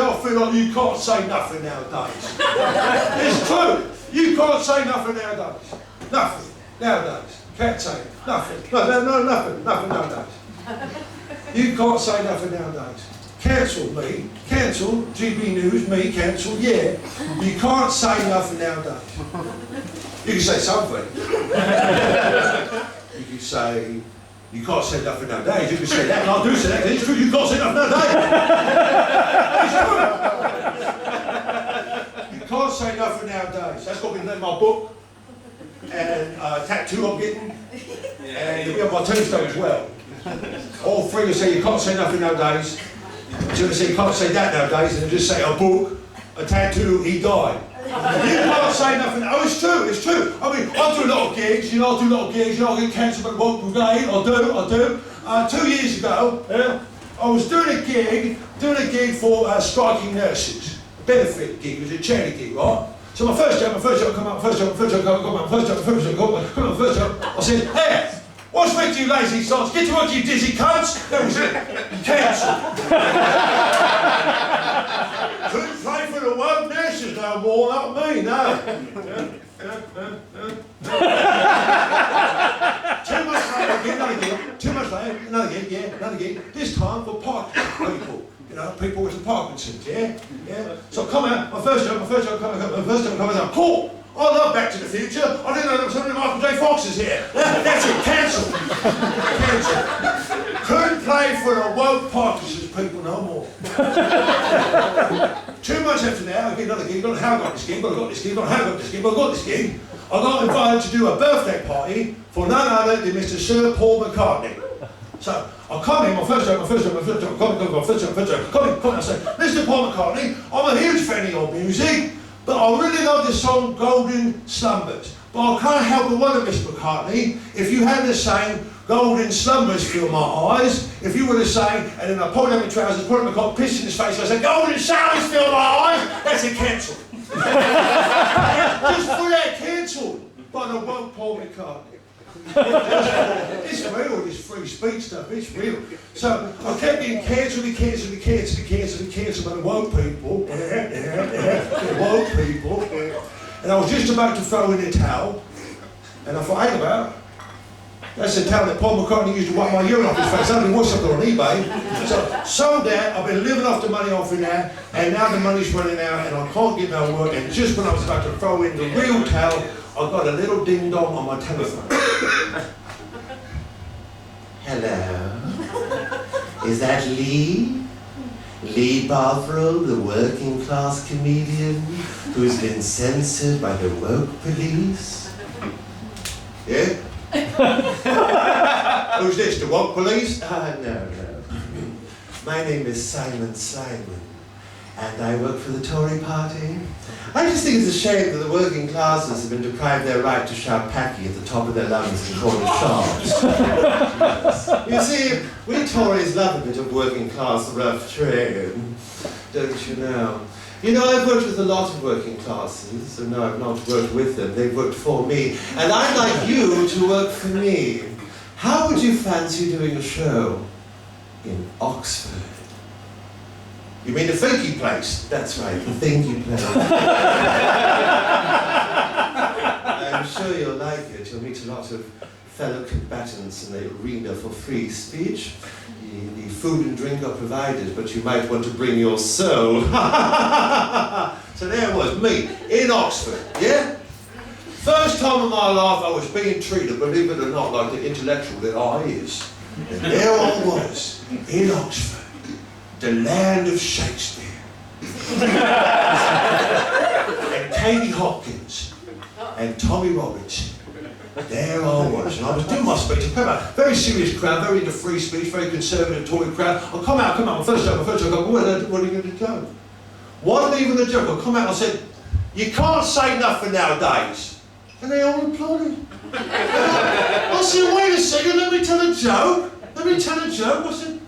honestly, I feel like you can't say nothing nowadays. It's true. You can't say nothing nowadays. Nothing nowadays. Can't say it. Nothing. Nothing nowadays. You can't say nothing nowadays. Cancel me. Cancel. GB News. Me. Cancel. Yeah. You can't say nothing nowadays. You can say something. You can say, you can't say nothing nowadays. You can say that, and I do say that, it's true, you can't say nothing nowadays. It's true. You can't say nothing nowadays. That's got to be in my book. And a tattoo I'm getting. And it'll be on my tombstone as well. All three will say you can't say nothing nowadays. So they say you can't say that nowadays, and they just say a book, a tattoo, he died. You can't say nothing. Oh, it's true, it's true. I mean, I do a lot of gigs, I get cancelled by the Rock Brigade, I do. 2 years ago, I was doing a gig for striking nurses. A benefit gig, it was a charity gig, right? So my first job, come out, I said, hey, what's with you lazy sots? Get to work, you dizzy cunts! That was it. Cancelled. Couldn't play for the woke nurses no more, not me, no. 2 months later, another gig. 2 months later, another gig. This time for Parkinson's people. You know, people with the Parkinson's, yeah? So I come out, my first job, come out, cool! I love Back to the Future. I didn't know there was so many Michael J. Foxes here. That's it, cancelled. Cancelled. Couldn't play for the woke Parkinson's people no more. 2 months after that, I get another gig. I don't know how I got this gig, but I got this gig. I don't know how I got this gig, but I got this gig. I got invited to do a birthday party for none other than Mr. Sir Paul McCartney. So I come in, my first job, come in, I say, Mr. Paul McCartney, I'm a huge fan of your music, but I really love the song Golden Slumbers. But I can't help but wonder, Mr. McCartney, if you had the same golden slumbers fill my eyes, if you were the same, and then I pulled down my trousers, put my coat, pissed in his face, I said, golden showers fill my eyes, that's a cancel. Just for that cancelled by the woke Paul McCartney. It's real, this free speech stuff, it's real. So I kept getting cancelled by the woke people. The woke people. And I was just about to throw in the towel, and I thought, hang about, that's the towel that Paul McCartney used to wipe my urine off his face. I don't know what's up there on eBay. So sold that, I've been living off the money off in there, and now the money's running out, and I can't get no work, and just when I was about to throw in the real towel, I got a little ding dong on my telephone. Hello? Is that Lee? Lee Bovril, the working class comedian who's been censored by the woke police? Yeah? Who's this, the woke police? No. My name is Simon Simon, and I work for the Tory party. I just think it's a shame that the working classes have been deprived their right to shout "Packy" at the top of their lungs in corner shops. You see, we Tories love a bit of working class rough trade, don't you know? You know, I've worked with a lot of working classes, and no, I've not worked with them, they've worked for me, and I'd like you to work for me. How would you fancy doing a show in Oxford? You mean the thinky place? That's right, the thinky place. I'm sure you'll like it. You'll meet a lot of fellow combatants in the arena for free speech. The food and drink are provided, but you might want to bring your soul. So there it was, me, in Oxford, yeah? First time in my life I was being treated, believe it or not, like the intellectual that I is. And there I was, in Oxford. The land of Shakespeare. And Katie Hopkins. And Tommy Robinson. There I was. And I was doing my speech. I came out, very serious crowd, very into free speech, very conservative Tory crowd. I come out, my first joke, I go, what are you going to do? Wasn't even a joke. I come out and I said, you can't say nothing nowadays. And they all applauded. I said, wait a second, let me tell a joke. I said,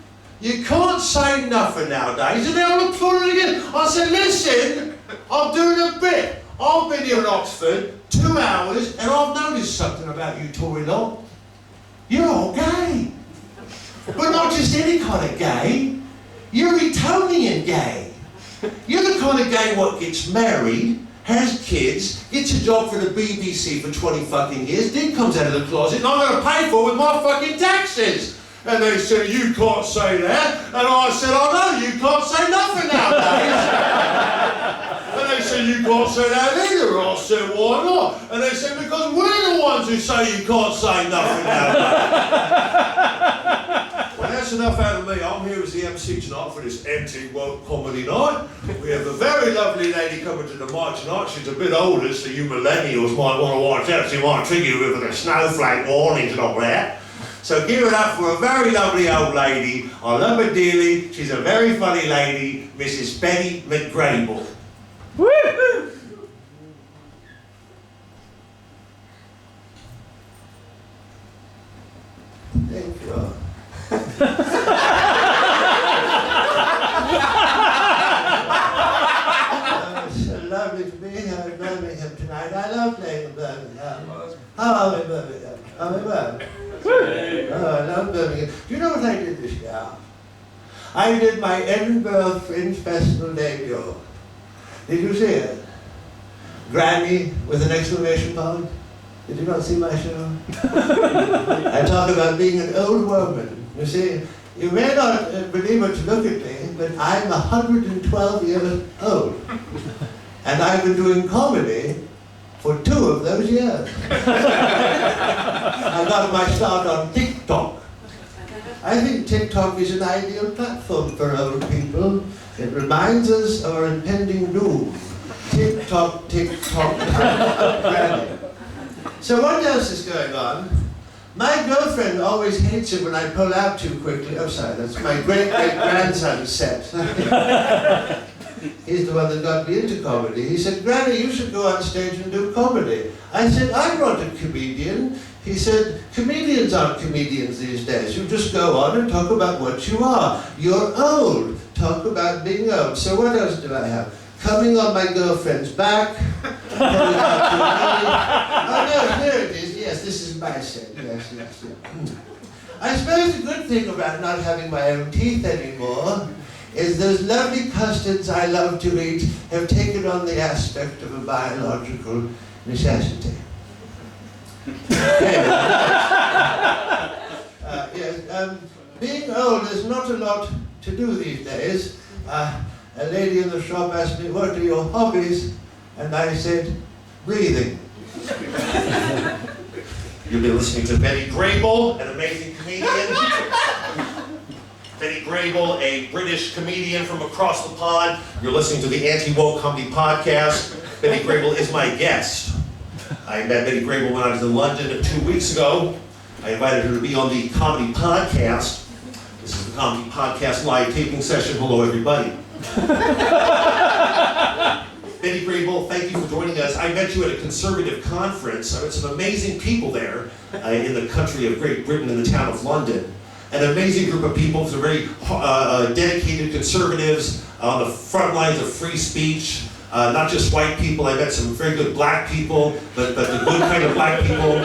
you can't say nothing nowadays, and they all applauded again. I said, listen, I'm doing a bit. I've been here in Oxford 2 hours, and I've noticed something about you Tory lot. You're all gay. But not just any kind of gay. You're Etonian gay. You're the kind of gay what gets married, has kids, gets a job for the BBC for 20 fucking years, then comes out of the closet and I'm going to pay for it with my fucking taxes. And they said, you can't say that. And I said, I know, you can't say nothing nowadays. And they said, you can't say that either. I said, why not? And they said, because we're the ones who say you can't say nothing nowadays. Well, that's enough out of me. I'm here as the MC tonight for this anti-woke comedy night. We have a very lovely lady coming to the mic tonight. She's a bit older, so you millennials might want to watch out. She might trigger you with the snowflake warnings and all that. So give it up for a very lovely old lady. I love her dearly. She's a very funny lady, Mrs. Betty McGrable. Woo-hoo! Thank you. It's so lovely to be here in Birmingham tonight. I love playing in Birmingham. I'm in Birmingham. I'm in Birmingham. Oh, I love Birmingham. Do you know what I did this year? I did my Edinburgh Fringe Festival debut. Did you see it? Granny with an exclamation point. Did you not see my show? I talk about being an old woman. You see, you may not believe it to look at me, but I'm 112 years old. And I've been doing comedy for 2 of those years. I got my start on TikTok. I think TikTok is an ideal platform for old people. It reminds us of our impending doom. TikTok, TikTok, granny. So what else is going on? My girlfriend always hates it when I pull out too quickly. Oh, sorry, that's my great-great-grandson's set. He's the one that got me into comedy. He said, Granny, you should go on stage and do comedy. I said, I'm not a comedian. He said, comedians aren't comedians these days. You just go on and talk about what you are. You're old. Talk about being old. So what else do I have? Coming on my girlfriend's back. Pulling out too early. Oh no, here it is. Yes, this is my set. Yes, yes, yes. I suppose the good thing about not having my own teeth anymore is those lovely custards I love to eat have taken on the aspect of a biological necessity. Being old is not a lot to do these days. A lady in the shop asked me, what are your hobbies? And I said, breathing. You've been listening to Betty Grable, an amazing comedian. Betty Grable, a British comedian from across the pond. You're listening to the Anti-Woke Comedy Podcast. Betty Grable is my guest. I met Betty Grable when I was in London 2 weeks ago. I invited her to be on the Comedy Podcast. This is the Comedy Podcast live taping session. Hello, everybody. Betty Grable, thank you for joining us. I met you at a conservative conference. I met some amazing people there in the country of Great Britain, in the town of London. An amazing group of people, some very dedicated conservatives on the front lines of free speech. Not just white people, I met some very good black people, but the good kind of black people.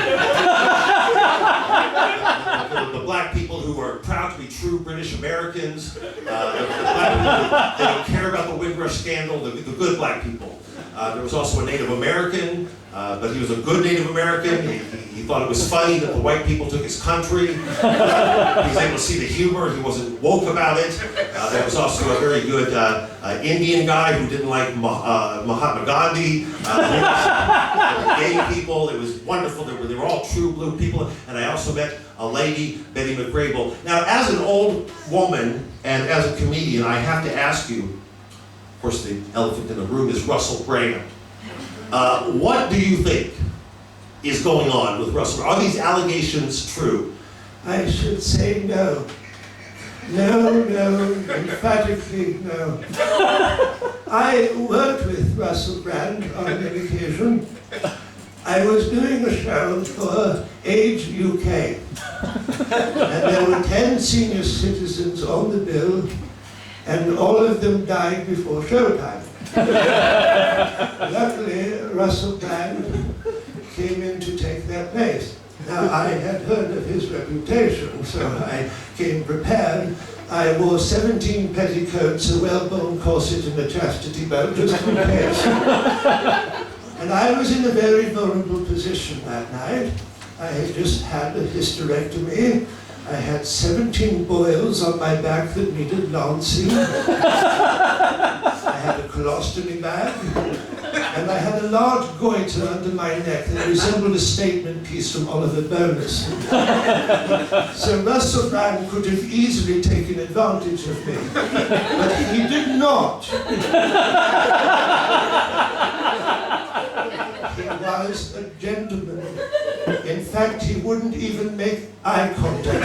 The black people who are proud to be true British Americans. The black people who don't care about the Windrush scandal, the good black people. There was also a Native American, but he was a good Native American. He thought it was funny that the white people took his country. He was able to see the humor. He wasn't woke about it. There was also a very good Indian guy who didn't like Mahatma Gandhi. Gay people. It was wonderful. They were all true blue people. And I also met a lady, Betty McGrable. Now, as an old woman and as a comedian, I have to ask you, of course, the elephant in the room is Russell Brand. What do you think is going on with Russell? Are these allegations true? I should say no. No, emphatically no. I worked with Russell Brand on an occasion. I was doing a show for Age UK. And there were 10 senior citizens on the bill, and all of them died before showtime. Luckily, Russell Brand came in to take their place. Now, I had heard of his reputation, so I came prepared, I wore 17 petticoats, a well-worn corset, and a chastity belt, just in case. And I was in a very vulnerable position that night. I had just had a hysterectomy. I had 17 boils on my back that needed lancing. I had a colostomy bag. And I had a large goiter under my neck that resembled a statement piece from Oliver Bonus. So Russell Brand could have easily taken advantage of me, but he did not. He was a gentleman. In fact, he wouldn't even make eye contact.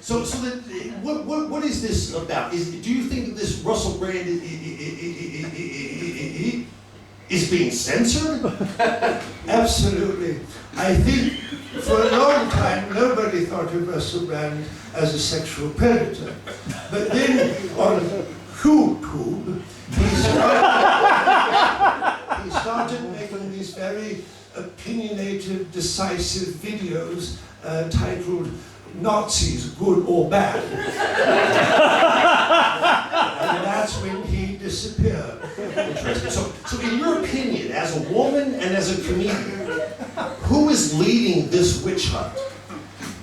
So what is this about? Do you think that this Russell Brand is being censored? Absolutely. I think for a long time nobody thought of Russell Brand as a sexual predator. But then on YouTube, he started making these very opinionated, decisive videos titled Nazis, Good or Bad. And that's when he disappeared. Interesting. So in your opinion, as a woman and as a comedian, who is leading this witch hunt?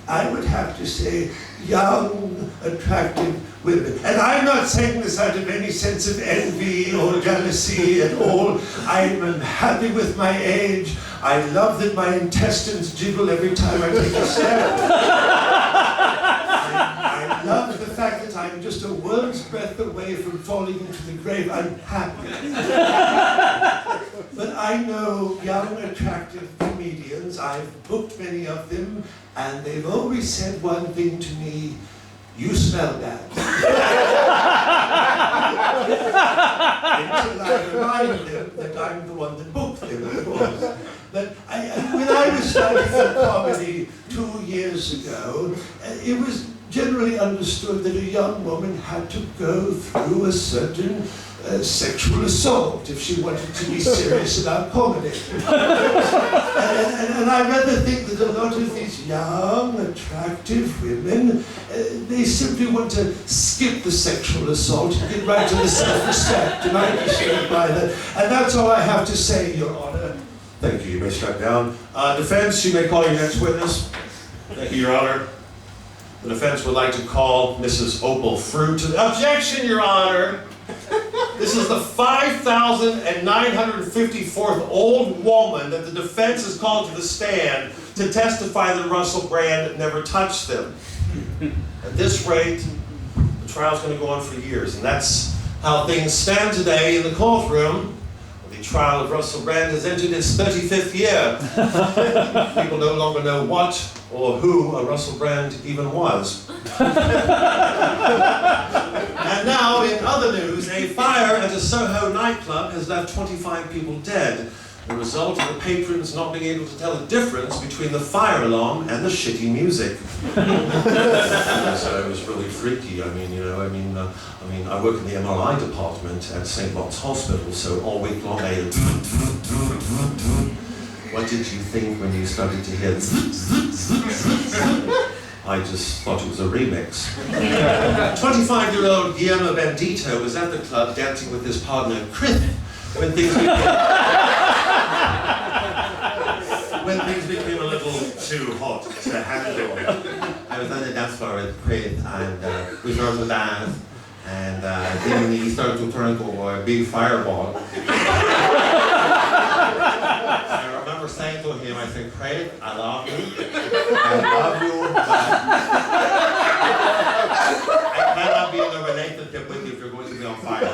I would have to say young, attractive women. And I'm not saying this out of any sense of envy or jealousy at all. I'm happy with my age. I love that my intestines jiggle every time I take a step. I love the fact that I'm just a world's breadth away from falling into the grave. I'm happy. But I know young, attractive comedians. I've booked many of them, and they've always said one thing to me: you smell bad. Until I remind them that I'm the one that booked them, of course. But when I was studying comedy 2 years ago, it was generally understood that a young woman had to go through a certain sexual assault if she wanted to be serious about comedy. And I rather think that a lot of these young, attractive women, they simply want to skip the sexual assault and get right to the self-respect, and I stand by that. And that's all I have to say, Your Honor. Thank you. You may strike down. Defense, you may call your next witness. Thank you, Your Honor. The defense would like to call Mrs. Opal Fruit to the objection, Your Honor. This is the 5,954th old woman that the defense has called to the stand to testify that Russell Brand never touched them. At this rate, the trial's going to go on for years, and that's how things stand today in the courtroom. The trial of Russell Brand has entered its 35th year. People no longer know what or who a Russell Brand even was. And now, in other news, a fire at a Soho nightclub has left 25 people dead. The result of the patrons not being able to tell the difference between the fire alarm and the shitty music. So it was really freaky. I work in the MRI department at St. Mark's Hospital, so all week long I had what did you think when you started to hear I just thought it was a remix. 25-year-old Guillermo Bandito was at the club dancing with his partner Chris when things became a little too hot to handle. I was on the dance floor with Chris, and we started to dance, and then he started to turn into a big fireball. I remember saying to him, I said, Craig, I love you. I love you, but I cannot be in a relationship with you if you're going to be on fire.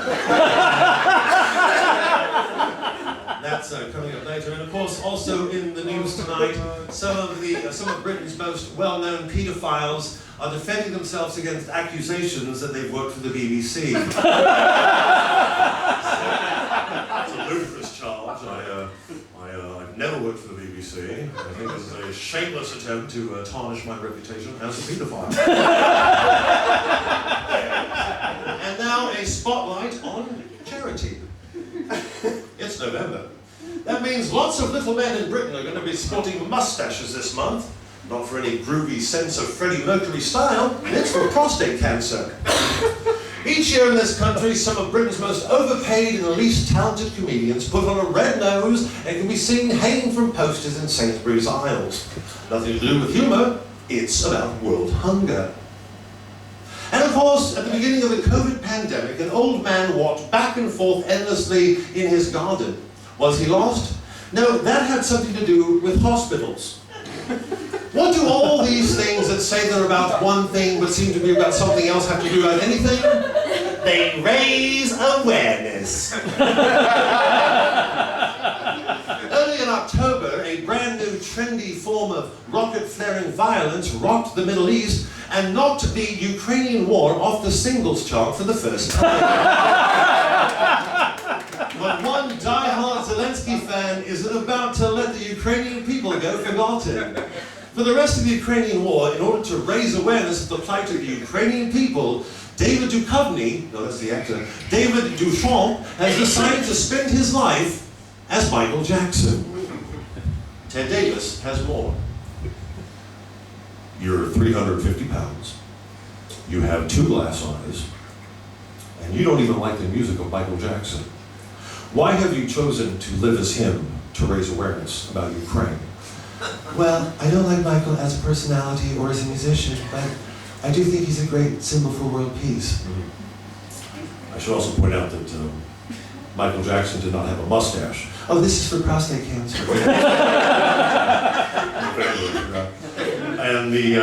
That's coming up later. And of course, also in the news tonight, some of Britain's most well-known paedophiles are defending themselves against accusations that they've worked for the BBC. It's a ludicrous charge. I've never worked for the BBC. I think this is a shameless attempt to tarnish my reputation as a paedophile. And now a spotlight on charity. It's November. That means lots of little men in Britain are going to be sporting mustaches this month. Not for any groovy sense of Freddie Mercury style, it's for prostate cancer. Each year in this country, some of Britain's most overpaid and least talented comedians put on a red nose and can be seen hanging from posters in Sainsbury's aisles. Nothing to do with humour, it's about world hunger. And of course, at the beginning of the COVID pandemic, an old man walked back and forth endlessly in his garden. Was he lost? No, that had something to do with hospitals. What do all these things that say they're about one thing but seem to be about something else have to do about anything? They raise awareness. Early in October, a brand new trendy form of rocket-flaring violence rocked the Middle East and knocked the Ukrainian war off the singles chart for the first time. But one die-hard Zelensky fan isn't about to let the Ukrainian people go forgotten. For the rest of the Ukrainian war, in order to raise awareness of the plight of the Ukrainian people, David Duchovny, no, that's the actor, David Duchamp, has decided to spend his life as Michael Jackson. Ted Davis has more. You're 350 pounds. You have 2 glass eyes. And you don't even like the music of Michael Jackson. Why have you chosen to live as him to raise awareness about Ukraine? Well, I don't like Michael as a personality or as a musician, but I do think he's a great symbol for world peace. I should also point out that Michael Jackson did not have a mustache. Oh, this is for prostate cancer. And the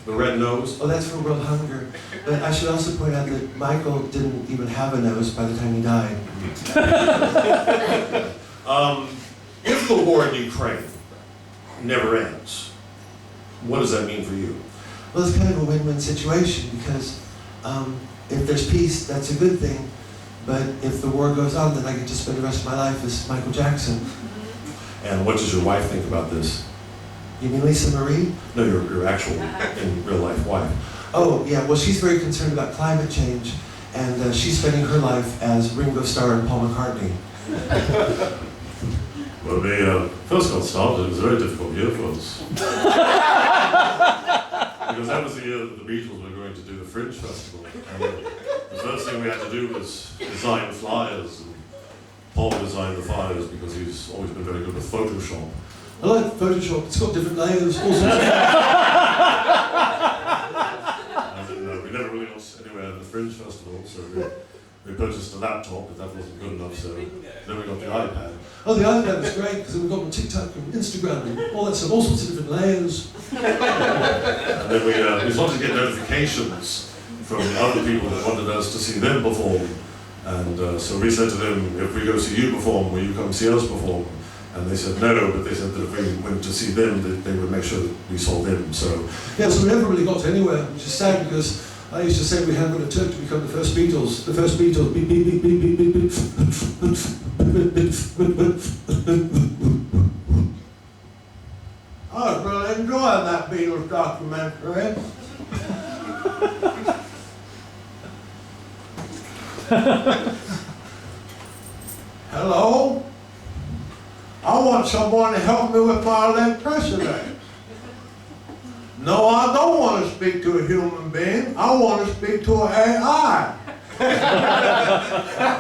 red nose. Oh, that's for world hunger. But I should also point out that Michael didn't even have a nose by the time he died. If the war in Ukraine never ends, what does that mean for you? Well, it's kind of a win-win situation because if there's peace, that's a good thing. But if the war goes on, then I get to spend the rest of my life as Michael Jackson. And what does your wife think about this? You mean Lisa Marie? No, your actual, in real life wife. Oh, yeah, well, she's very concerned about climate change, and she's spending her life as Ringo Starr and Paul McCartney. When we first got started, it was a very difficult year for us. Because that was the year that the Beatles were going to do the Fringe Festival. And the first thing we had to do was design flyers. And Paul designed the flyers because he's always been very good with Photoshop. I like Photoshop, it's got different layers, all sorts of And then, we never really got anywhere in the Fringe Festival, so we purchased a laptop, but that wasn't good enough, so then we got the iPad. Oh, the iPad was great, because then we got on TikTok and Instagram and all that stuff, all sorts of different layers. And then we started to get notifications from other people that wanted us to see them perform. And so we said to them, if we go see you perform, will you come see us perform? And they said no, but they said that if we went to see them, that they would make sure that we saw them. So yeah, so we never really got anywhere, which is sad because I used to say we had what it took to become the first Beatles. The first Beatles. Beep, beep, beep, beep, beep, beep, I was really enjoying that Beatles documentary. Hello? I want someone to help me with my electricity. No, I don't want to speak to a human being. I want to speak to an AI.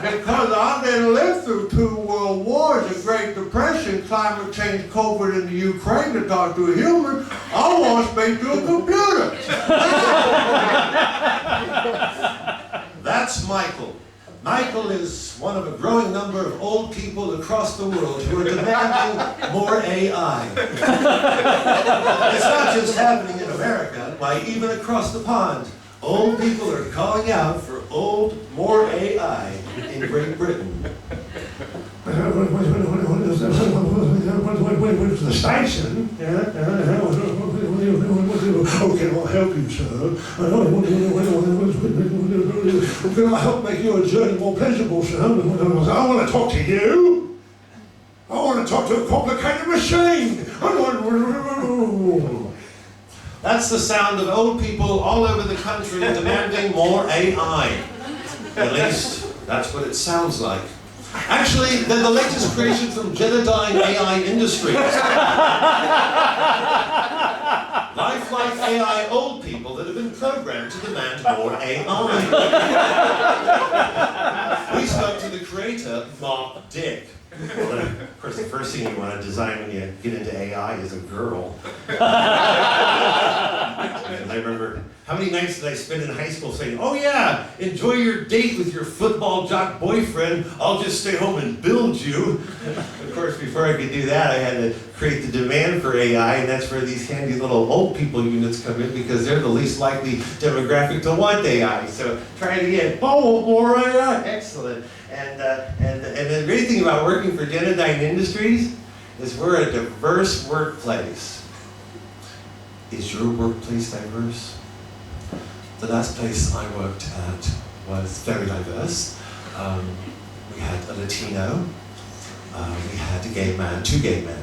Because I didn't live through 2 world wars, the Great Depression, climate change, COVID in the Ukraine to talk to a human. I want to speak to a computer. That's Michael. Michael is one of a growing number of old people across the world who are demanding more AI. It's not just happening in America, why even across the pond, old people are calling out for more AI in Great Britain. What is the station? Okay, I'll help you, sir. Can I help make your journey more pleasurable, sir? I want to talk to you. I want to talk to a complicated machine. That's the sound of old people all over the country demanding more AI. At least, that's what it sounds like. Actually, they're the latest creation from Genodyne AI Industries. Lifelike AI old people that have been programmed to demand more AI. We spoke to the creator, Mark Dick. Well, then, of course, the first thing you want to design when you get into AI is a girl. And I remember, how many nights did I spend in high school saying, oh yeah, enjoy your date with your football jock boyfriend, I'll just stay home and build you. Of course, before I could do that, I had to create the demand for AI, and that's where these handy little old people units come in, because they're the least likely demographic to want AI. So try it again. Oh, more AI, excellent. And the great thing about working for Genodyne Industries is we're a diverse workplace. Is your workplace diverse? The last place I worked at was very diverse. We had a Latino, we had a gay man, 2 gay men,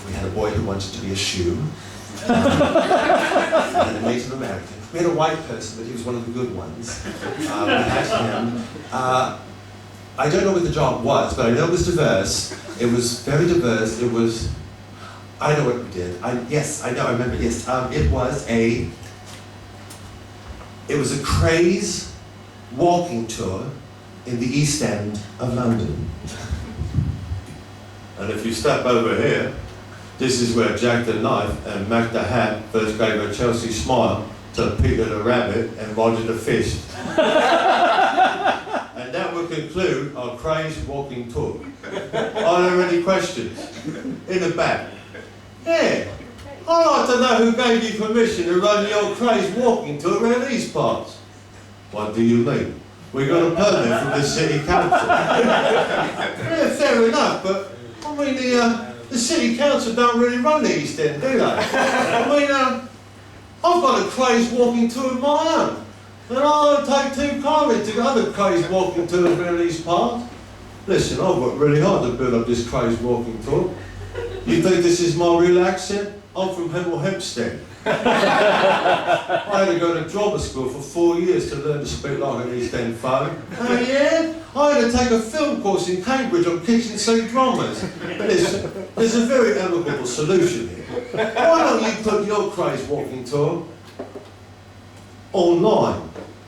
we had a boy who wanted to be a shoe, we had a Native American. We had a white person, but he was one of the good ones. We had him. I don't know what the job was, but I know it was diverse. It was very diverse. It was, I know what we did. Yes, I know, I remember, yes. It was a craze walking tour in the East End of London. And if you step over here, this is where Jack the Knife and Mac the Hat first gave a Chelsea smile to Peter the Rabbit and Roger the Fish. And that will conclude our craze walking tour. Are there any questions? In the back. Yeah. I'd like to know who gave you permission to run your craze walking tour around these parts. What do you mean? We got a permit from the city council. Yeah, fair enough, but I mean the city council don't really run the East End, do they? I mean, I've got a craze walking tour of my own, and I'll take 2 comments to other craze walking tours around these parts. Listen, I've worked really hard to build up this craze walking tour. You think this is my real accent? I'm from Hemel Hempstead. I had to go to drama school for 4 years to learn to speak like an East End folk. Oh yeah? I had to take a film course in Cambridge on kitchen sink dramas. Listen, there's a very amicable solution here. Why don't you put your craze walking tour online?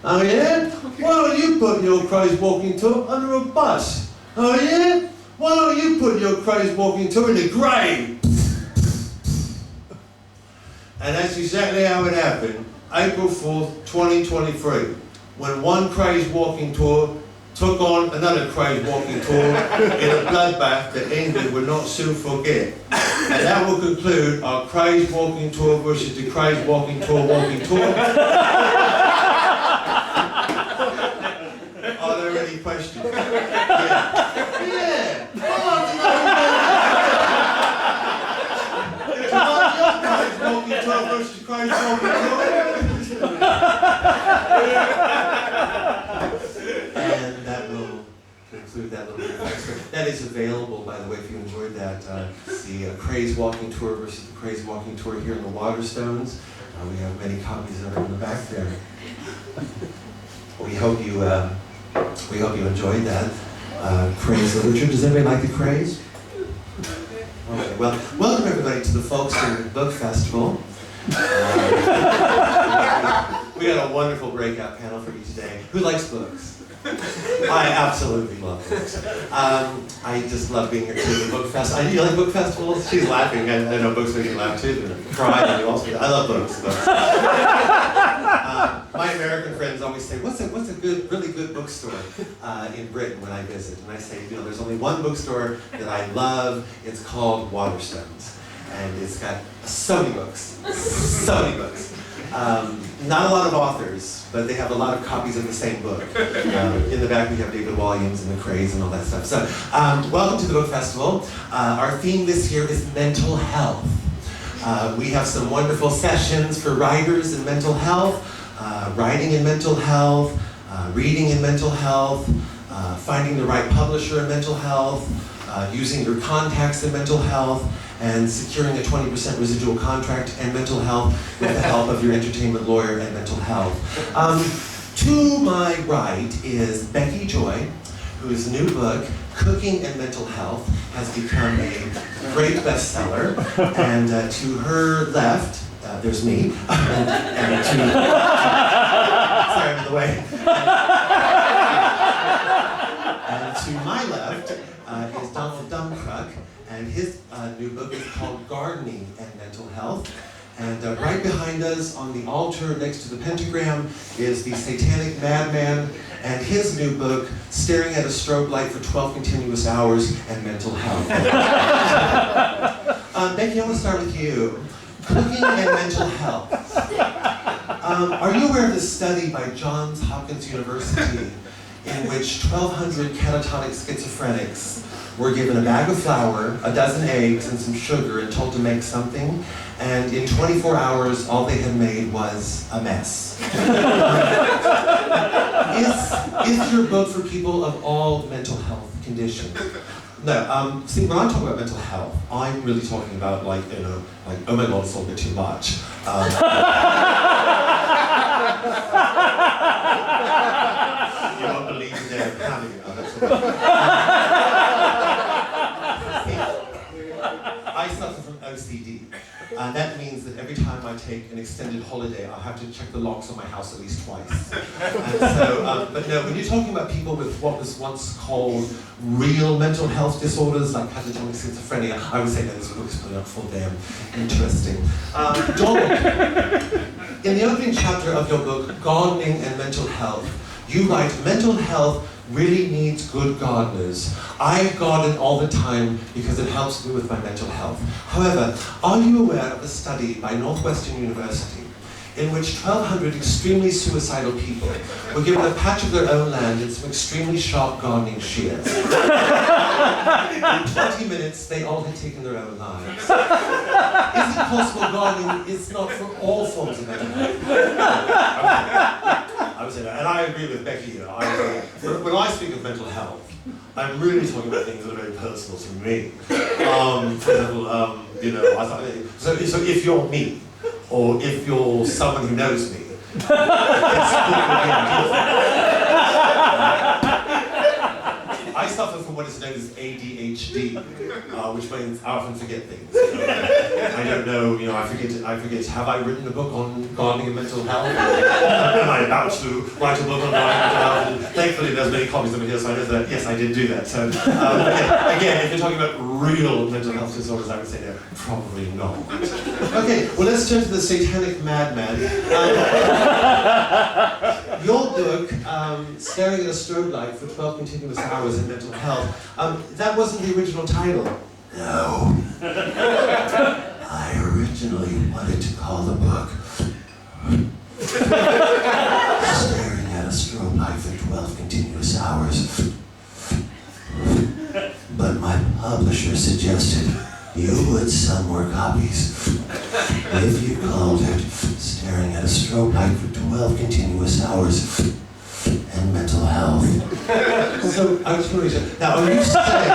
Oh yeah? Why don't you put your craze walking tour under a bus? Oh yeah? Why don't you put your craze walking tour in the grave? And that's exactly how it happened, April 4th, 2023, when one craze walking tour took on another craze walking tour in a bloodbath that England would not soon forget. And that will conclude our craze walking tour versus the craze walking tour walking tour. Are there any questions? Yeah. Walking tour versus craze walking tour. And that will conclude that little bit. That is available, by the way, if you enjoyed that, the craze walking tour versus the craze walking tour here in the Waterstones. We have many copies of it in the back there. We hope you enjoyed that craze literature. Does anybody like the craze? Okay, well, welcome everybody to the Folkestone Book Festival. We got a wonderful breakout panel for you today. Who likes books? I absolutely love books. I just love being here to the book festival. You like book festivals? She's laughing. I know books make you laugh too. Cry and you also. I love books. My American friends always say, "What's a good, really good bookstore in Britain?" When I visit, and I say, there's only one bookstore that I love. It's called Waterstones, and it's got so many books, so many books. Not a lot of authors, but they have a lot of copies of the same book. In the back we have David Walliams and the Craze and all that stuff. So, welcome to the book festival. Our theme this year is mental health. We have some wonderful sessions for writers in mental health, writing in mental health, reading in mental health, finding the right publisher in mental health, using your contacts in mental health, and securing a 20% residual contract and mental health with the help of your entertainment lawyer and mental health. To my right is Becky Joy, whose new book, Cooking and Mental Health, has become a great bestseller. And to her left, there's me, and to, sorry, I'm in the way. And to my left is Donald Dumcruck, and his new book is called Gardening and Mental Health. And right behind us on the altar next to the pentagram is the Satanic Madman and his new book, Staring at a Strobe Light for 12 Continuous Hours and Mental Health. Becky, I want to start with you. Cooking and mental health. Are you aware of this study by Johns Hopkins University in which 1,200 catatonic schizophrenics were given a bag of flour, a dozen eggs, and some sugar and told to make something, and in 24 hours all they had made was a mess? Is your book for people of all mental health conditions? No, see, when I talk about mental health, I'm really talking about like, oh my God, it's all a bit too much. You won't believe they're having it. I suffer from OCD. And that means that every time I take an extended holiday, I have to check the locks on my house at least twice. And so, but no, when you're talking about people with what was once called real mental health disorders, like catatonic schizophrenia, I would say that this book is putting up for them. Interesting. Donald, in the opening chapter of your book, Gardening and Mental Health, you write, mental health really needs good gardeners. I garden all the time because it helps me with my mental health. However, are you aware of a study by Northwestern University in which 1,200 extremely suicidal people were given a patch of their own land and some extremely sharp gardening shears? In 20 minutes, they all had taken their own lives. Is it possible gardening is not for all forms of mental health? I would say that, and I agree with Becky here. When I speak of mental health, I'm really talking about things that are very personal to me. For example, I thought, so if you're me, or if you're someone who knows me, I suffer from what is known as ADHD, which means I often forget things. I don't know, I forget, have I written a book on gardening and mental health? Am I about to write a book on gardening and mental health? And thankfully there's many copies of it here, so I know that, yes, I did do that. So, again, if you're talking about real mental health disorders, I would say no, probably not. Okay, well, let's turn to the Satanic Madman. Your book, Staring at a Strobe Light for 12 Continuous Hours in Mental Health, that wasn't the original title. No. I originally wanted to call the book Staring at a Strobe Light for 12 Continuous Hours. But my publisher suggested you would sell more copies if you called it Staring at a Strobe Light for 12 Continuous Hours and Mental Health. So, I was curious, now are you saying,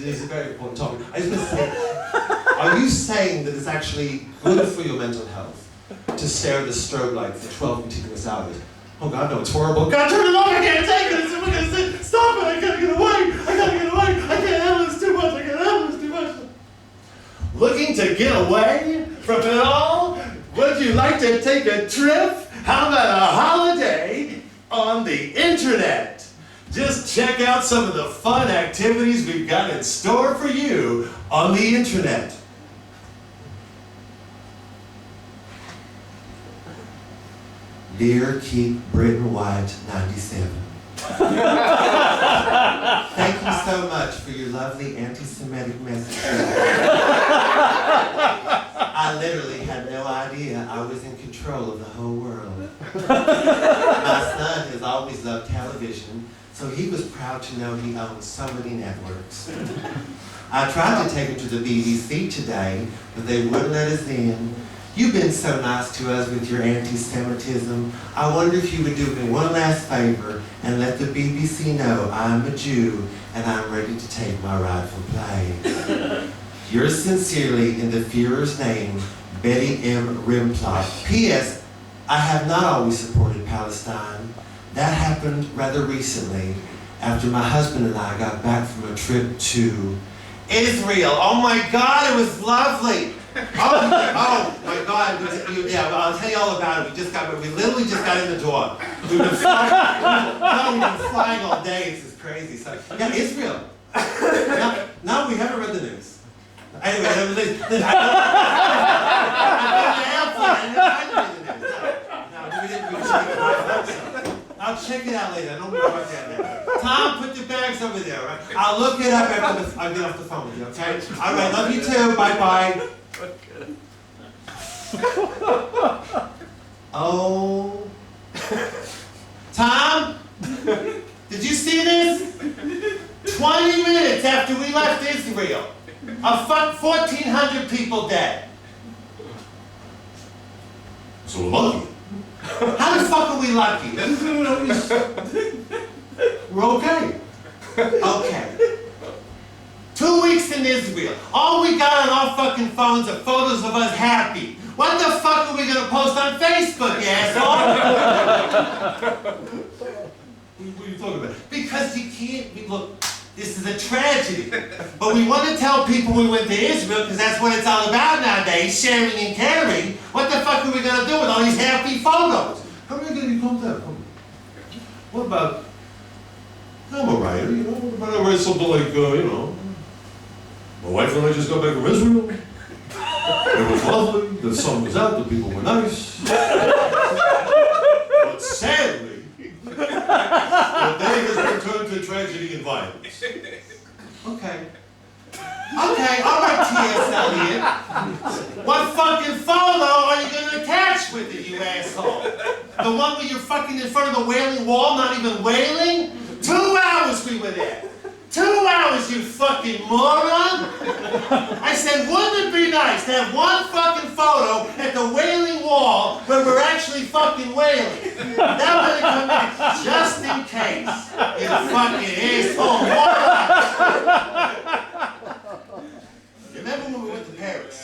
it's a very important topic, I was going to say, are you saying that it's actually good for your mental health to stare at a strobe light for 12 continuous hours? Oh God, no, it's horrible. God, turn it off, I can't take it, we're going to say, stop it, I gotta get away, I can't handle this too much, Looking to get away from it all? Would you like to take a trip? How about a holiday on the internet? Just check out some of the fun activities we've got in store for you on the internet. Dear Keep Britain White 97. Thank you so much for your lovely anti-Semitic message. I literally had no idea I was in control of the whole world. My son has always loved television, so he was proud to know he owned so many networks. I tried to take him to the BBC today, but they wouldn't let us in. You've been so nice to us with your anti-Semitism. I wonder if you would do me one last favor and let the BBC know I'm a Jew and I'm ready to take my rightful place. Yours sincerely, in the Führer's name, Betty M. Rimplot. P.S. I have not always supported Palestine. That happened rather recently after my husband and I got back from a trip to Israel. Oh my God, it was lovely. Oh my God, yeah, I'll tell you all about it. We literally just got in the door. We've been flying all day. This is crazy. So, yeah, Israel. No, we haven't read the news. Anyway, I'll check it out later. I don't want to watch that later. Tom, put the bags over there, right? I'll look it up after I get off the phone with you, okay? All right, love you too. Bye-bye. Oh. Tom? Did you see this? 20 minutes after we left Israel, 1,400 people dead. So we're lucky. How the fuck are we lucky? We're okay. Okay. 2 weeks in Israel. All we got on our fucking phones are photos of us happy. What the fuck are we gonna post on Facebook, you asshole? What are you talking about? Because you can't, look, this is a tragedy. But we want to tell people we went to Israel because that's what it's all about nowadays, sharing and caring. What the fuck are we going to do with all these happy photos? How are we going to become that? What about, I'm a writer, you know, what about I write something like, my wife and I just got back from Israel. It was lovely, the sun was out, the people were nice. But sadly, the day has been turned to tragedy and violence. Okay. Okay, all right, T.S. Eliot. What fucking photo are you going to attach with it, you asshole? The one where you're fucking in front of the Wailing Wall, not even wailing? 2 hours we were there. 2 hours, you fucking moron! I said, wouldn't it be nice to have one fucking photo at the Wailing Wall where we're actually fucking wailing? That would have come in just in case. You fucking asshole moron! Remember when we went to Paris?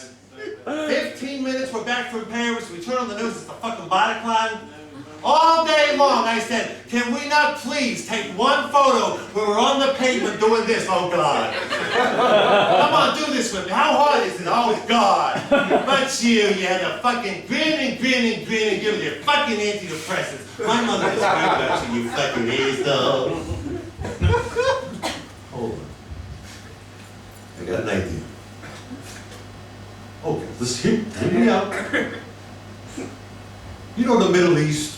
15 minutes, we're back from Paris, we turn on the news, it's the fucking Bataclan. All day long I said, can we not please take one photo where we're on the pavement doing this? Oh God. Come on, do this with me. How hard is it? Oh God. But you had a fucking grin and give it your fucking antidepressants. My mother was right about you, you fucking asshole. Hold on. I got an idea. Okay, let's hear me out. You know the Middle East?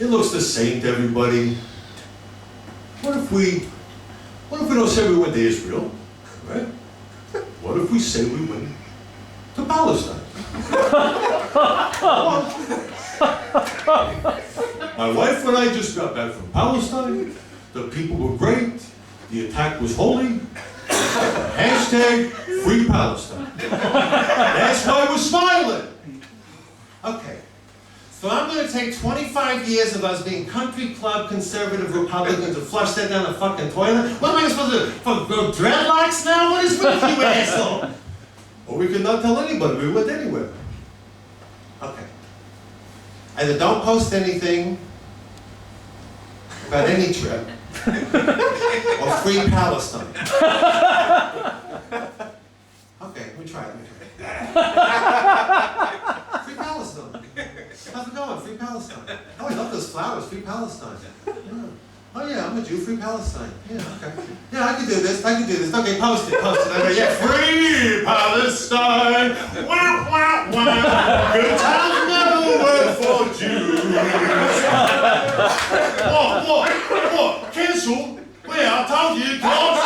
It looks the same to everybody. What if we don't say we went to Israel, right? What if we say we went to Palestine? My wife and I just got back from Palestine. The people were great. The attack was holy. Hashtag Free Palestine. That's why we're smiling. Okay. So I'm going to take 25 years of us being country club conservative Republicans and flush that down the fucking toilet? What am I supposed to do? Grow dreadlocks now? What is with you, asshole? Or we could not tell anybody we went anywhere. Okay. Either don't post anything about any trip, or Free Palestine. Okay, let me try it. Free Palestine. How's it going? Free Palestine. Oh, I love those flowers. Free Palestine. Yeah. Oh yeah, I'm a Jew. Free Palestine. Yeah, okay. Yeah, I can do this. Okay, post it. Okay, yeah. Free Palestine. Wah, wah, wah. Good times never work for Jews. What? Cancel? Well, I told you. Don't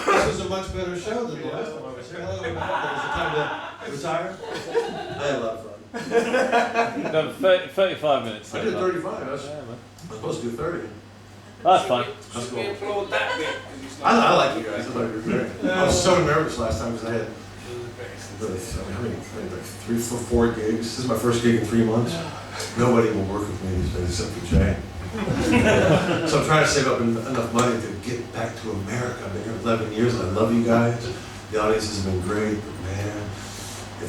This was a much better show than the last time I was here. Hello, was it time to retire? I had a lot of fun. Done 35 minutes. I did 35. I was Yeah, man. supposed to do 30. That's fine. That's cool. applaud that bit? I like you guys. I thought you were great. I was so nervous last time because I had how many, like 3 or 4 gigs. This is my first gig in 3 months. Nobody will work with me these days except for Jay. So I'm trying to save up enough money to get back to America. I've been here 11 years and I love you guys. The audiences have been great, but man,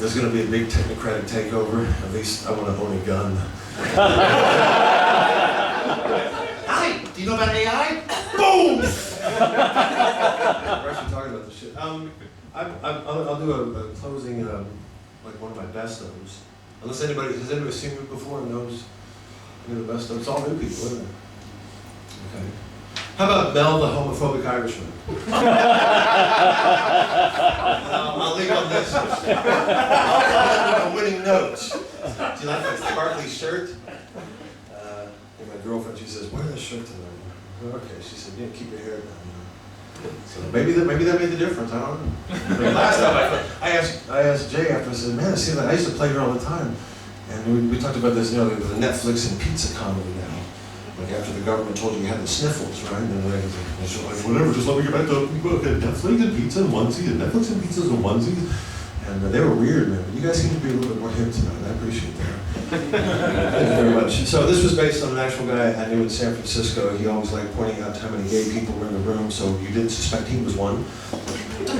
if there's going to be a big technocratic takeover, at least I want to own a gun. Hi, do you know about AI? Boom! We're actually talking about this shit. I'll do a closing, like one of my best ofs. Unless anybody, has anybody seen me before and knows the best of? It's all new people, isn't it? Okay. How about Mel, the homophobic Irishman? I'll leave on this. I'll end with a winning note. Do you like my sparkly shirt? My girlfriend, she says, wear this shirt tonight. Okay, she said, yeah, keep your hair down. So maybe that made the difference. I don't know. But last time I asked Jay after, I said, man, I see that I used to play here all the time, and we talked about this, the Netflix and pizza comedy now. Like after the government told you had the sniffles, right? And they're like, whatever, just let me get back to Netflix and pizza and onesies, and Netflix and pizzas and onesies. And they were weird, man. But you guys seem to be a little bit more hip tonight. I appreciate that. Thank you very much. So this was based on an actual guy I knew in San Francisco. He always liked pointing out how many gay people were in the room, so you didn't suspect he was one.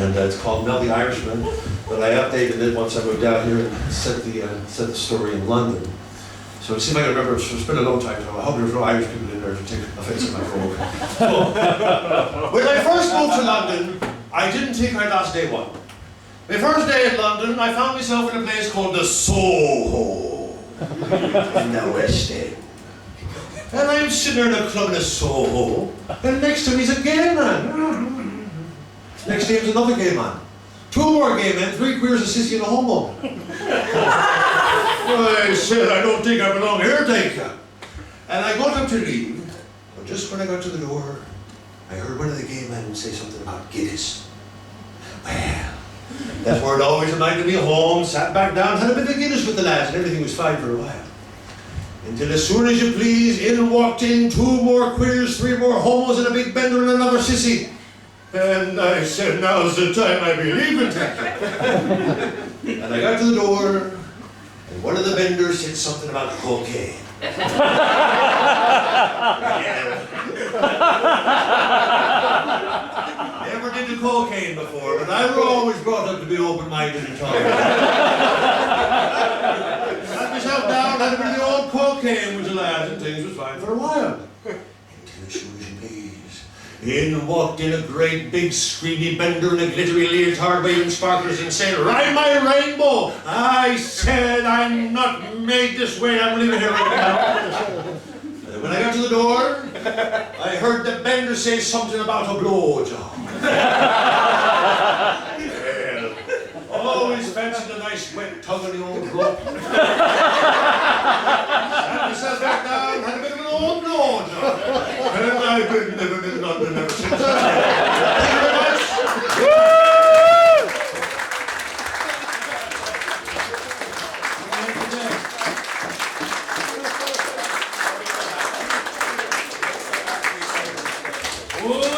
And it's called Mel the Irishman. But I updated it once I moved out here and set the story in London. So see if I can remember. It's been a long time, so I hope there's no Irish people in there to take offense at my vote. When I first moved to London, I didn't think I'd last day one. My first day in London, I found myself in a place called the Soho in the West End. And I'm sitting there in a club in the Soho, and next to me is a gay man. Next to him is another gay man. 2 more gay men, 3 queers, a sissy, and a homo. I said, I don't think I belong here, thank you. And I got up to leave, but just when I got to the door, I heard one of the gay men say something about Guinness. Well, that word always reminded me of home, sat back down, had a bit of Guinness with the lads, and everything was fine for a while. Until as soon as you please, in walked in 2 more queers, 3 more homos, and a big bender and another sissy. And I said, now's the time I be leaving, thank you. And I got to the door, and one of the vendors said something about cocaine. Never did the cocaine before, but I was always brought up to be open-minded and tolerant. Sat myself down, had a bit of the old cocaine with the lads, and things was fine for a while. Until as soon as you please, in walked in a great big screamy bender in a glittery leotard waving sparklers and said, "Ride my rainbow!" I said, I'm not made this way, I'm leaving here right now. And when I got to the door, I heard the bender say something about a blowjob. Well, always fancied a nice wet tug on the old rope. Sat myself back down, had a bit of an old blowjob. And I've been living in London ever since. Thank you very much. Woo!